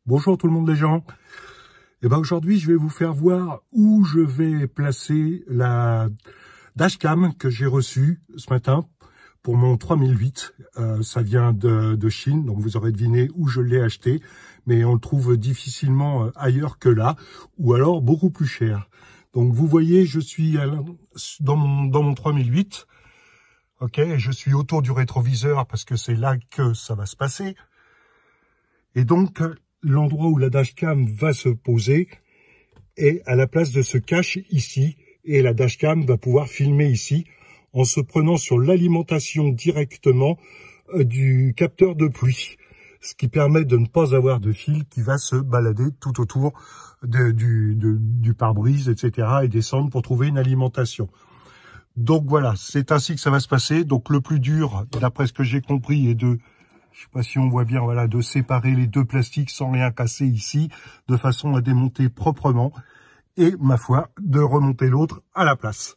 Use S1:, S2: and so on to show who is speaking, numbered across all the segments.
S1: Bonjour tout le monde les gens. Aujourd'hui je vais vous faire voir où je vais placer la dashcam que j'ai reçue ce matin pour mon 3008. Ça vient de Chine, donc vous aurez deviné où je l'ai acheté, mais on le trouve difficilement ailleurs que là, ou alors beaucoup plus cher. Donc vous voyez, je suis dans mon 3008. Ok, je suis autour du rétroviseur parce que c'est là que ça va se passer. Et donc, l'endroit où la dashcam va se poser est à la place de ce cache ici. Et la dashcam va pouvoir filmer ici en se prenant sur l'alimentation directement du capteur de pluie. Ce qui permet de ne pas avoir de fil qui va se balader tout autour du pare-brise, etc. et descendre pour trouver une alimentation. Donc voilà, c'est ainsi que ça va se passer. Donc le plus dur, d'après ce que j'ai compris, est de, je sais pas si on voit bien, voilà, de séparer les deux plastiques sans rien casser ici, de façon à démonter proprement, et ma foi, de remonter l'autre à la place.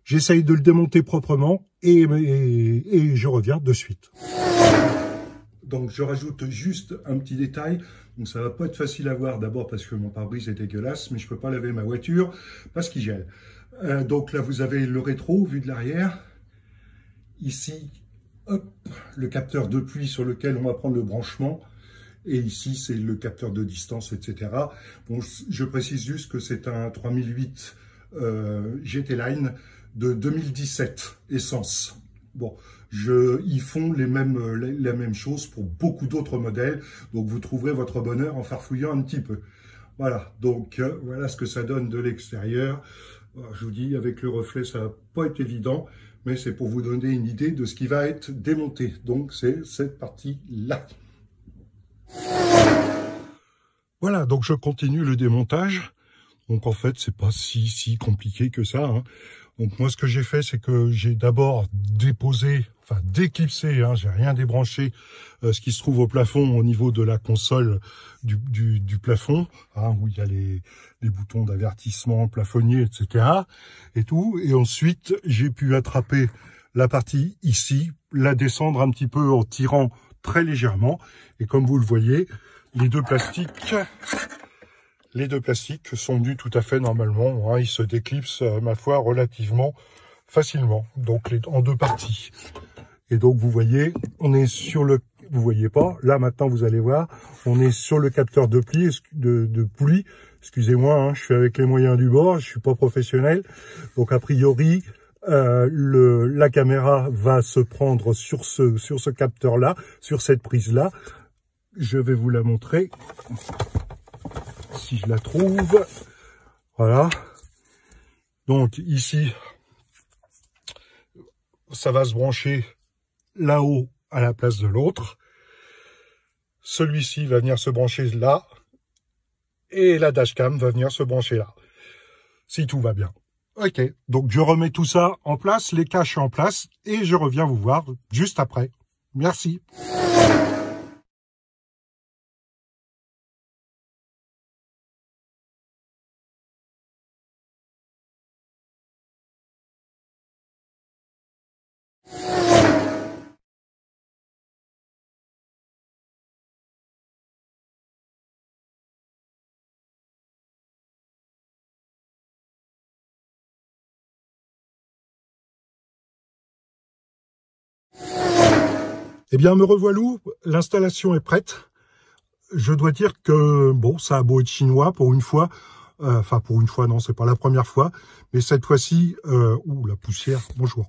S1: J'essaye de le démonter proprement et je reviens de suite. Donc je rajoute juste un petit détail. Donc ça va pas être facile à voir, d'abord parce que mon pare-brise est dégueulasse, mais je peux pas laver ma voiture parce qu'il gèle. Donc là vous avez le rétro vu de l'arrière. Ici, hop, le capteur de pluie sur lequel on va prendre le branchement. Et ici, c'est le capteur de distance, etc. Bon, je précise juste que c'est un 3008 GT Line de 2017, essence. Bon, ils font la même chose pour beaucoup d'autres modèles. Donc, vous trouverez votre bonheur en farfouillant un petit peu. Voilà, donc voilà ce que ça donne de l'extérieur. Je vous dis, avec le reflet, ça va pas être évident, mais c'est pour vous donner une idée de ce qui va être démonté. Donc, c'est cette partie-là. Voilà, donc je continue le démontage. Donc, en fait, c'est pas si compliqué que ça, hein. Donc, moi, ce que j'ai fait, c'est que j'ai d'abord déclipsé, hein, j'ai rien débranché, ce qui se trouve au plafond, au niveau de la console du plafond, hein, où il y a les boutons d'avertissement, plafonnier, etc. et tout. Et ensuite, j'ai pu attraper la partie ici, la descendre un petit peu en tirant très légèrement. Et comme vous le voyez, les deux plastiques sont nus tout à fait normalement, hein, ils se déclipsent, ma foi, relativement facilement, donc en deux parties. Et donc vous voyez, on est sur le, vous voyez pas, là maintenant vous allez voir, on est sur le capteur de pluie, excusez-moi, hein, je suis avec les moyens du bord, je suis pas professionnel, donc a priori, la caméra va se prendre sur ce capteur-là, sur cette prise-là. Je vais vous la montrer. Si je la trouve, voilà. Donc ici, ça va se brancher là-haut à la place de l'autre. Celui-ci va venir se brancher là, et la dashcam va venir se brancher là, si tout va bien. Ok, donc je remets tout ça en place, les caches en place, et je reviens vous voir juste après. Merci. Eh bien, me revoilou, l'installation est prête. Je dois dire que, bon, ça a beau être chinois pour une fois, enfin pour une fois, non, c'est pas la première fois, mais cette fois-ci, la poussière, bonjour.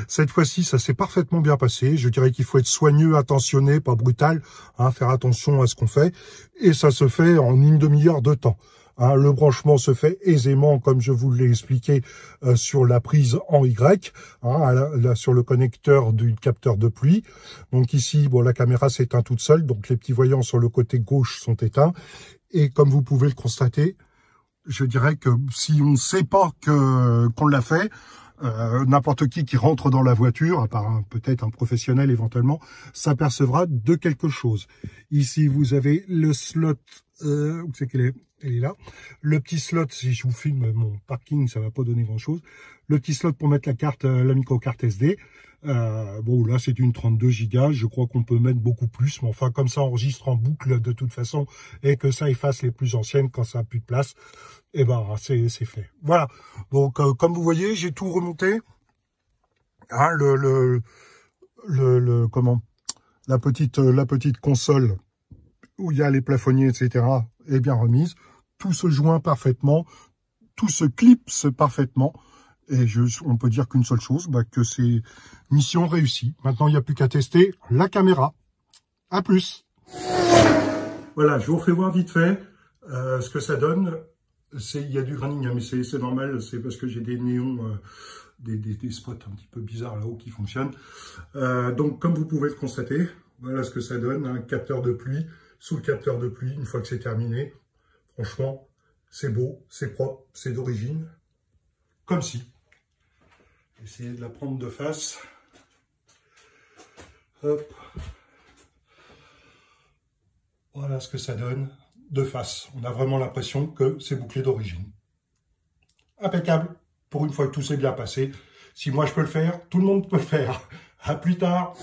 S1: Cette fois-ci, ça s'est parfaitement bien passé. Je dirais qu'il faut être soigneux, attentionné, pas brutal, hein, faire attention à ce qu'on fait, et ça se fait en une demi-heure de temps. Hein, le branchement se fait aisément, comme je vous l'ai expliqué, sur la prise en Y, hein, là, sur le connecteur du capteur de pluie. Donc ici, bon, la caméra s'éteint toute seule, donc les petits voyants sur le côté gauche sont éteints. Et comme vous pouvez le constater, je dirais que si on ne sait pas qu'on l'a fait, n'importe qui rentre dans la voiture, à part peut-être un professionnel éventuellement, s'apercevra de quelque chose. Ici, vous avez le slot, où c'est qu'elle est? Elle est là. Le petit slot, si je vous filme mon parking, ça va pas donner grand-chose. Le petit slot pour mettre la carte, la micro-carte SD. Bon, là, c'est une 32 Go. Je crois qu'on peut mettre beaucoup plus. Mais enfin, comme ça enregistre en boucle de toute façon et que ça efface les plus anciennes quand ça n'a plus de place, et ben, c'est fait. Voilà. Donc, comme vous voyez, j'ai tout remonté. Hein, comment, la petite console où il y a les plafonniers, etc., est bien remise. Tout se joint parfaitement. Tout se clipse parfaitement. Et on peut dire qu'une seule chose, que c'est mission réussie. Maintenant, il n'y a plus qu'à tester la caméra. À plus. Voilà, je vous refais voir vite fait ce que ça donne. Il y a du graining, hein, mais c'est normal, c'est parce que j'ai des néons, des spots un petit peu bizarres là-haut qui fonctionnent. Donc, comme vous pouvez le constater, voilà ce que ça donne, un capteur de pluie. Sous le capteur de pluie, une fois que c'est terminé, franchement, c'est beau, c'est propre, c'est d'origine, comme si. Essayez de la prendre de face. Hop. Voilà ce que ça donne de face. On a vraiment l'impression que c'est bouclé d'origine. Impeccable. Pour une fois que tout s'est bien passé. Si moi je peux le faire, tout le monde peut le faire. À plus tard.